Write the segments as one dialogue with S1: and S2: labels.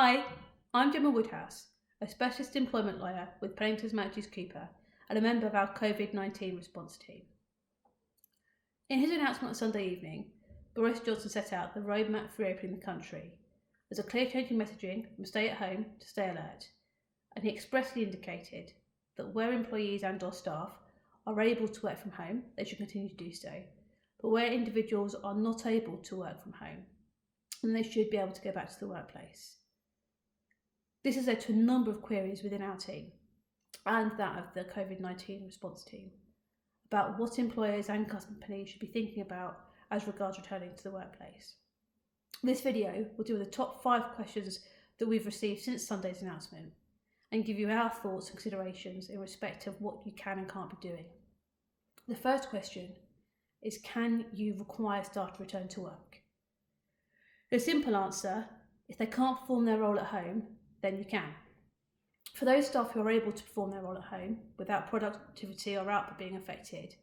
S1: Hi, I'm Gemma Woodhouse, a specialist employment lawyer with Penningtons Managers Cooper and a member of our COVID-19 response team. In his announcement on Sunday evening, Boris Johnson set out the roadmap for reopening the country. There's a clear change in messaging from stay at home to stay alert, and he expressly indicated that where employees and or staff are able to work from home, they should continue to do so, but where individuals are not able to work from home, then they should be able to go back to the workplace. This has led to a number of queries within our team and that of the COVID-19 response team about what employers and companies should be thinking about as regards returning to the workplace. This video will deal with the top 5 questions that we've received since Sunday's announcement and give you our thoughts and considerations in respect of what you can and can't be doing. The first question is, can you require staff to return to work? The simple answer, if they can't perform their role at home, then you can. For those staff who are able to perform their role at home without productivity or output being affected,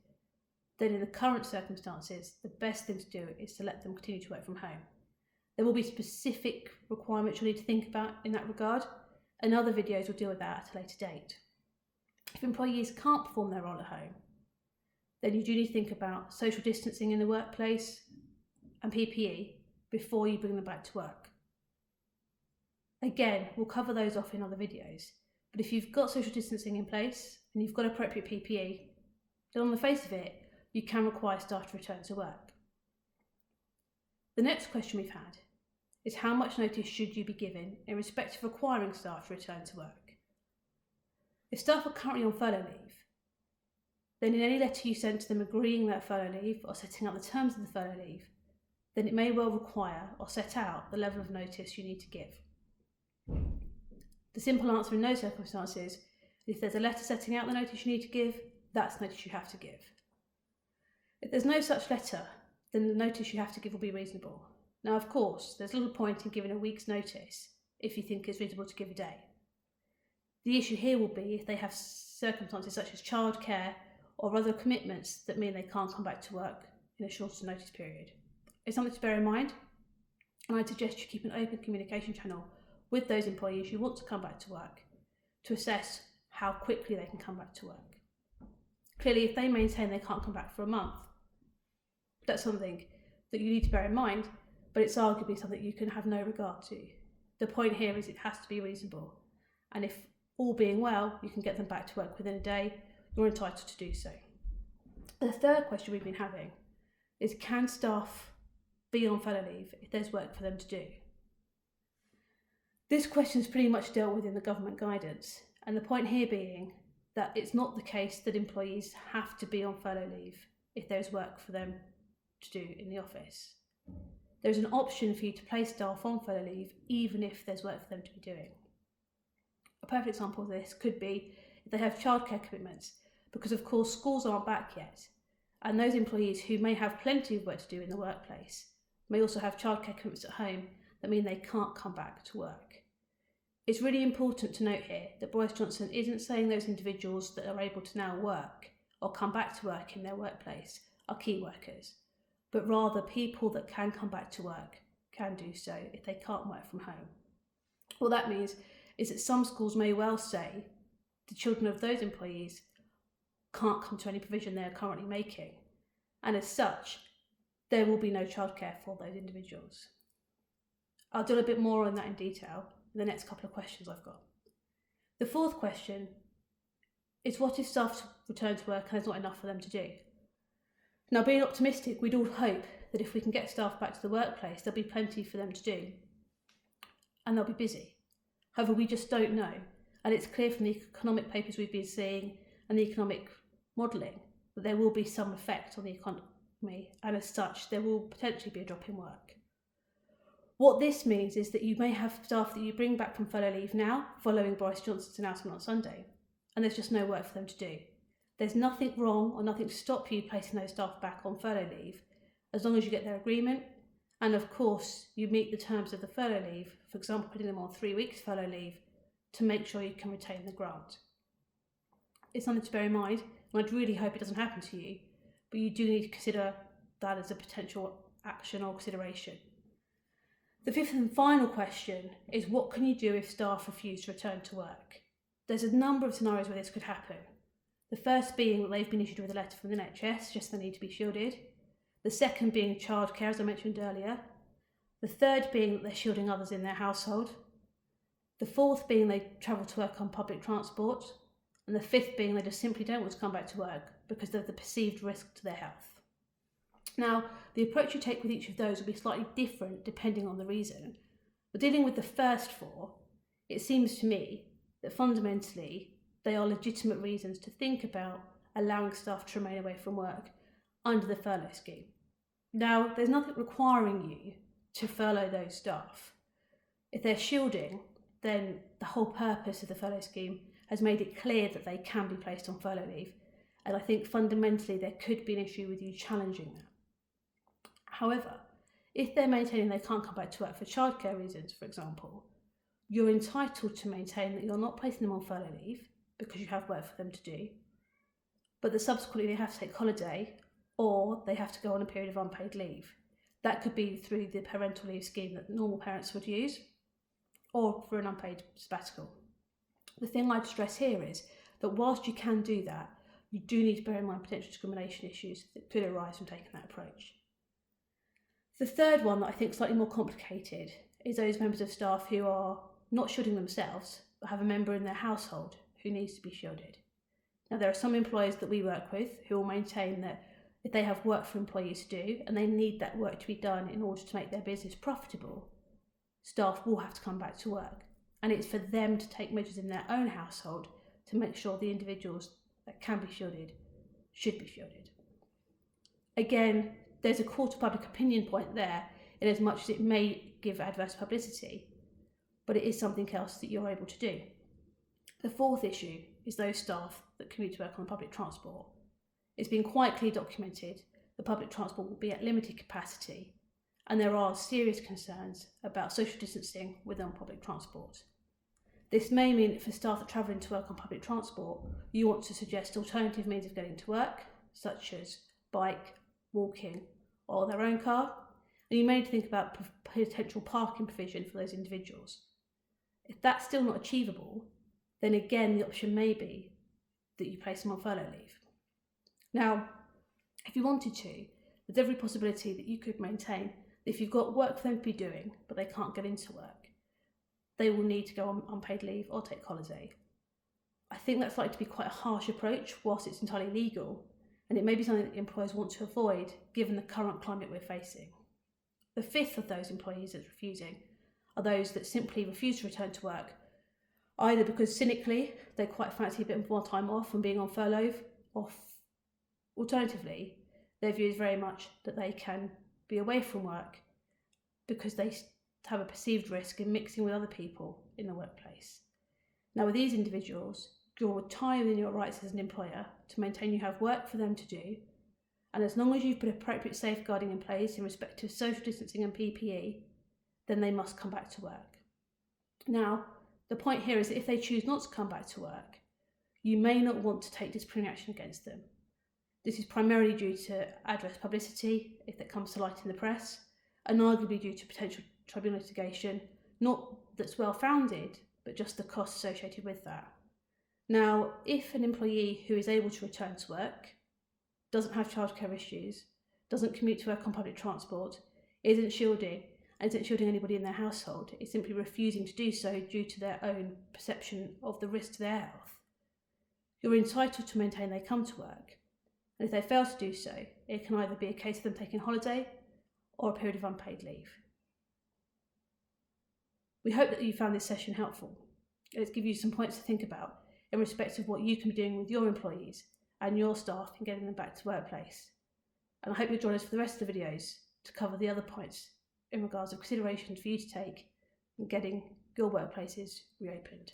S1: then in the current circumstances, the best thing to do is to let them continue to work from home. There will be specific requirements you'll need to think about in that regard, and other videos will deal with that at a later date. If employees can't perform their role at home, then you do need to think about social distancing in the workplace and PPE before you bring them back to work. Again, we'll cover those off in other videos, but if you've got social distancing in place and you've got appropriate PPE, then on the face of it, you can require staff to return to work. The next question we've had is, how much notice should you be given in respect of requiring staff to return to work? If staff are currently on furlough leave, then in any letter you send to them agreeing that furlough leave or setting out the terms of the furlough leave, then it may well require or set out the level of notice you need to give. The simple answer in those circumstances is, if there's a letter setting out the notice you need to give, that's the notice you have to give. If there's no such letter, then the notice you have to give will be reasonable. Now, of course, there's little point in giving a week's notice if you think it's reasonable to give a day. The issue here will be if they have circumstances such as childcare or other commitments that mean they can't come back to work in a shorter notice period. It's something to bear in mind, and I'd suggest you keep an open communication channel with those employees who want to come back to work to assess how quickly they can come back to work. Clearly, if they maintain they can't come back for a month, that's something that you need to bear in mind, but it's arguably something you can have no regard to. The point here is it has to be reasonable, and if all being well, you can get them back to work within a day, you're entitled to do so. The third question we've been having is, can staff be on furlough leave if there's work for them to do? This question is pretty much dealt with in the government guidance, and the point here being that it's not the case that employees have to be on furlough leave if there's work for them to do in the office. There's an option for you to place staff on furlough leave even if there's work for them to be doing. A perfect example of this could be if they have childcare commitments, because of course schools aren't back yet, and those employees who may have plenty of work to do in the workplace may also have childcare commitments at home that mean they can't come back to work. It's really important to note here that Boris Johnson isn't saying those individuals that are able to now work or come back to work in their workplace are key workers, but rather people that can come back to work can do so if they can't work from home. What that means is that some schools may well say the children of those employees can't come to any provision they're currently making, and as such, there will be no childcare for those individuals. I'll do a bit more on that in detail in the next couple of questions I've got. The fourth question is, what if staff return to work and there's not enough for them to do? Now, being optimistic, we'd all hope that if we can get staff back to the workplace, there'll be plenty for them to do and they'll be busy. However, we just don't know, and it's clear from the economic papers we've been seeing and the economic modelling that there will be some effect on the economy, and as such there will potentially be a drop in work. What this means is that you may have staff that you bring back from furlough leave now, following Boris Johnson's announcement on Sunday, and there's just no work for them to do. There's nothing wrong or nothing to stop you placing those staff back on furlough leave, as long as you get their agreement, and of course you meet the terms of the furlough leave, for example putting them on 3 weeks furlough leave to make sure you can retain the grant. It's something to bear in mind, and I'd really hope it doesn't happen to you, but you do need to consider that as a potential action or consideration. The fifth and final question is, what can you do if staff refuse to return to work? There's a number of scenarios where this could happen. The first being that they've been issued with a letter from the NHS, just they need to be shielded. The second being childcare, as I mentioned earlier. The third being that they're shielding others in their household. The fourth being they travel to work on public transport. And the fifth being they just simply don't want to come back to work because of the perceived risk to their health. Now, the approach you take with each of those will be slightly different depending on the reason. But dealing with the first four, it seems to me that fundamentally they are legitimate reasons to think about allowing staff to remain away from work under the furlough scheme. Now, there's nothing requiring you to furlough those staff. If they're shielding, then the whole purpose of the furlough scheme has made it clear that they can be placed on furlough leave. And I think fundamentally there could be an issue with you challenging that. However, if they're maintaining they can't come back to work for childcare reasons, for example, you're entitled to maintain that you're not placing them on furlough leave because you have work for them to do, but that subsequently they have to take holiday or they have to go on a period of unpaid leave. That could be through the parental leave scheme that normal parents would use, or for an unpaid sabbatical. The thing I'd stress here is that whilst you can do that, you do need to bear in mind potential discrimination issues that could arise from taking that approach. The third one that I think is slightly more complicated is those members of staff who are not shielding themselves, but have a member in their household who needs to be shielded. Now, there are some employers that we work with who will maintain that if they have work for employees to do and they need that work to be done in order to make their business profitable, staff will have to come back to work. And it's for them to take measures in their own household to make sure the individuals that can be shielded should be shielded. Again, there's a court of public opinion point there, in as much as it may give adverse publicity, but it is something else that you're able to do. The fourth issue is those staff that commute to work on public transport. It's been quite clearly documented that public transport will be at limited capacity, and there are serious concerns about social distancing within public transport. This may mean that for staff that travel into work on public transport, you want to suggest alternative means of getting to work, such as bike, walking, or their own car, and you may need to think about potential parking provision for those individuals. If that's still not achievable, then again the option may be that you place them on furlough leave. Now, if you wanted to, there's every possibility that you could maintain that if you've got work for them to be doing, but they can't get into work, they will need to go on unpaid leave or take holiday. I think that's likely to be quite a harsh approach whilst it's entirely legal, and it may be something that employers want to avoid given the current climate we're facing. The fifth of those employees that's refusing are those that simply refuse to return to work, either because cynically they quite fancy a bit more time off and being on furlough, or alternatively their view is very much that they can be away from work because they have a perceived risk in mixing with other people in the workplace. Now, with these individuals, you're retired within your rights as an employer to maintain you have work for them to do, and as long as you've put appropriate safeguarding in place in respect of social distancing and PPE, then they must come back to work. Now, the point here is that if they choose not to come back to work, you may not want to take disciplinary action against them. This is primarily due to adverse publicity, if that comes to light in the press, and arguably due to potential tribunal litigation, not that's well founded, but just the costs associated with that. Now, if an employee who is able to return to work, doesn't have childcare issues, doesn't commute to work on public transport, isn't shielding anybody in their household, is simply refusing to do so due to their own perception of the risk to their health, you're entitled to maintain they come to work. And if they fail to do so, it can either be a case of them taking holiday or a period of unpaid leave. We hope that you found this session helpful. It's given you some points to think about in respect of what you can be doing with your employees and your staff in getting them back to workplace. And I hope you'll join us for the rest of the videos to cover the other points in regards of considerations for you to take in getting your workplaces reopened.